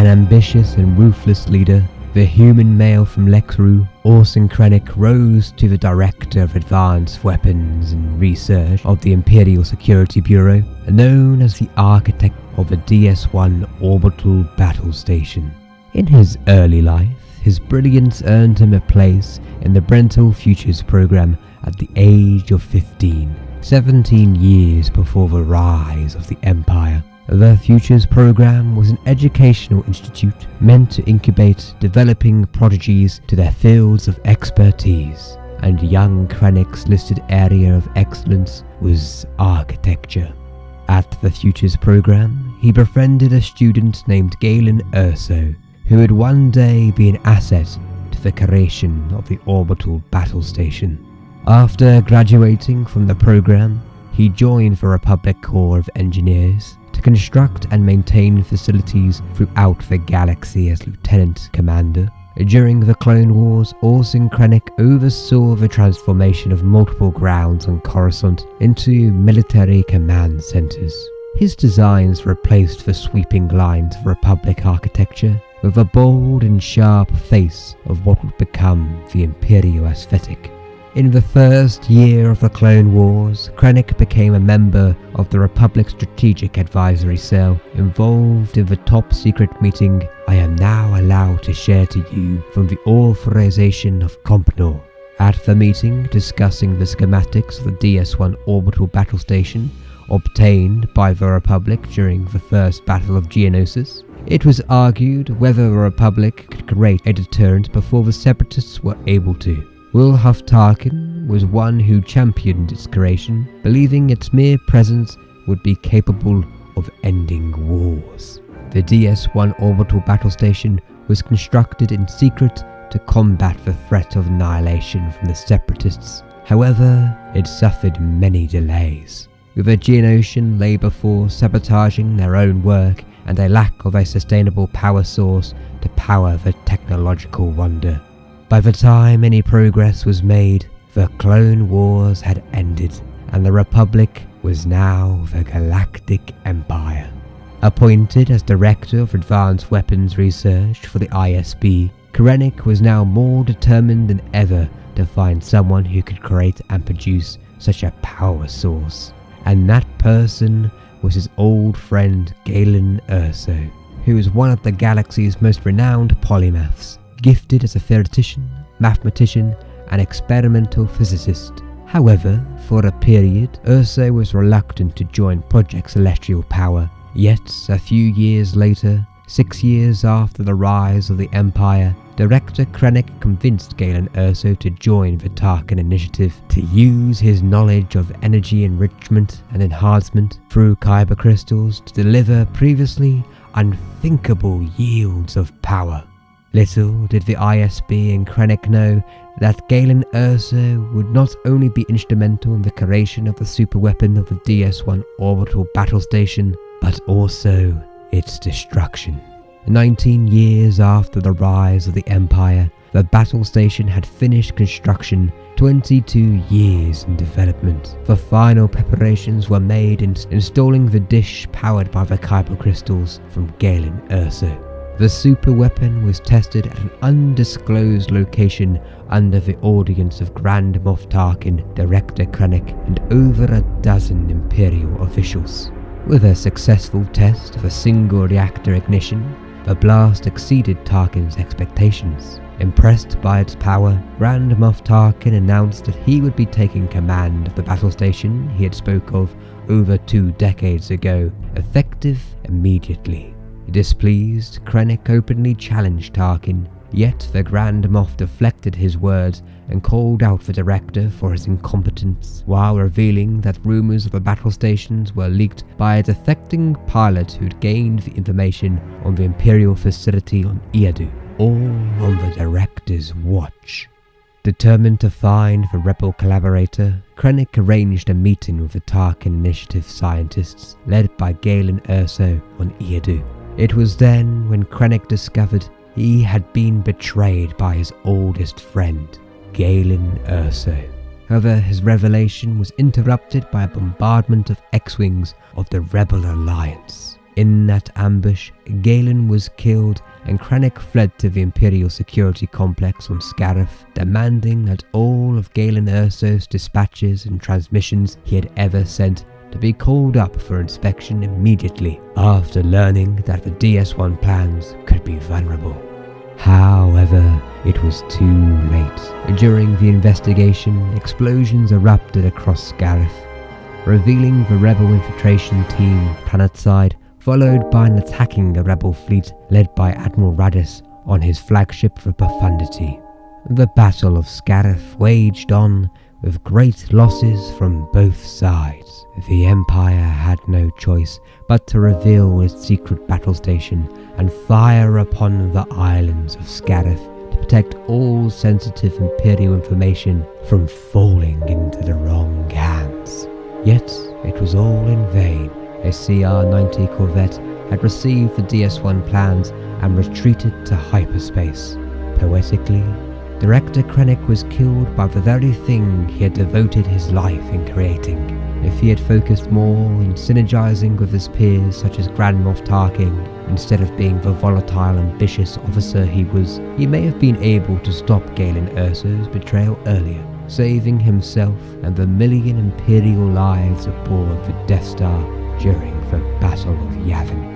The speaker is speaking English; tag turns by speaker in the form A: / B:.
A: An ambitious and ruthless leader, the human male from Lexru, Orson Krennic rose to the Director of Advanced Weapons and Research of the Imperial Security Bureau, known as the architect of the DS-1 Orbital Battle Station. In his early life, his brilliance earned him a place in the Brental Futures program at the age of 15, 17 years before the rise of the Empire. The Futures program was an educational institute meant to incubate developing prodigies to their fields of expertise, and young Krennic's listed area of excellence was architecture. At the Futures program, he befriended a student named Galen Urso, who would one day be an asset to the creation of the Orbital Battle Station. After graduating from the program, he joined the Republic Corps of Engineers to construct and maintain facilities throughout the galaxy as Lieutenant Commander. During the Clone Wars, Orson Krennic oversaw the transformation of multiple grounds on Coruscant into military command centers. His designs replaced the sweeping lines of Republic architecture with a bold and sharp face of what would become the Imperial aesthetic. In the first year of the Clone Wars, Krennic became a member of the Republic Strategic Advisory Cell, involved in the top-secret meeting I am now allowed to share to you from the authorization of Compnor. At the meeting discussing the schematics of the DS-1 Orbital Battle Station, obtained by the Republic during the First Battle of Geonosis, it was argued whether the Republic could create a deterrent before the Separatists were able to. Wilhuff Tarkin was one who championed its creation, believing its mere presence would be capable of ending wars. The DS-1 Orbital Battle Station was constructed in secret to combat the threat of annihilation from the Separatists. However, it suffered many delays, with the Geonosian labor force sabotaging their own work and a lack of a sustainable power source to power the technological wonder. By the time any progress was made, the Clone Wars had ended, and the Republic was now the Galactic Empire. Appointed as Director of Advanced Weapons Research for the ISB, Krennic was now more determined than ever to find someone who could create and produce such a power source. And that person was his old friend Galen Urso, who was one of the galaxy's most renowned polymaths, gifted as a theoretician, mathematician, and experimental physicist. However, for a period, Urso was reluctant to join Project Celestial Power. Yet, a few years later, 6 years after the rise of the Empire, Director Krennic convinced Galen Urso to join the Tarkin Initiative to use his knowledge of energy enrichment and enhancement through kyber crystals to deliver previously unthinkable yields of power. Little did the ISB and Krennic know that Galen Urso would not only be instrumental in the creation of the superweapon of the DS-1 Orbital Battle Station, but also its destruction. 19 years after the rise of the Empire, the battle station had finished construction, 22 years in development. The final preparations were made in installing the dish powered by the kyber crystals from Galen Urso. The superweapon was tested at an undisclosed location under the audience of Grand Moff Tarkin, Director Krennic, and over a dozen Imperial officials. With a successful test of a single reactor ignition, the blast exceeded Tarkin's expectations. Impressed by its power, Grand Moff Tarkin announced that he would be taking command of the battle station he had spoke of over 2 decades ago, effective immediately. Displeased, Krennic openly challenged Tarkin, yet the Grand Moff deflected his words and called out the director for his incompetence, while revealing that rumors of the battle stations were leaked by a defecting pilot who'd gained the information on the Imperial facility on Iadu, all on the director's watch. Determined to find the rebel collaborator, Krennic arranged a meeting with the Tarkin Initiative scientists led by Galen Urso on Iadu. It was then when Krennic discovered he had been betrayed by his oldest friend, Galen Urso. However, his revelation was interrupted by a bombardment of X-Wings of the Rebel Alliance. In that ambush, Galen was killed and Krennic fled to the Imperial Security Complex on Scarif, demanding that all of Galen Erso's dispatches and transmissions he had ever sent to be called up for inspection immediately after learning that the DS1 plans could be vulnerable. However, it was too late. During the investigation, explosions erupted across Scarif, revealing the rebel infiltration team planetside, followed by an attacking a rebel fleet led by Admiral Radis on his flagship the Profundity. The Battle of Scarif waged on with great losses from both sides. The Empire had no choice but to reveal its secret battle station and fire upon the islands of Scarif to protect all sensitive Imperial information from falling into the wrong hands. Yet it was all in vain. A CR-90 corvette had received the DS1 plans and retreated to hyperspace. Poetically, Director Krennic was killed by the very thing he had devoted his life in creating. If he had focused more in synergizing with his peers such as Grand Moff Tarkin, instead of being the volatile, ambitious officer he was, he may have been able to stop Galen Erso's betrayal earlier, saving himself and the million Imperial lives aboard the Death Star during the Battle of Yavin.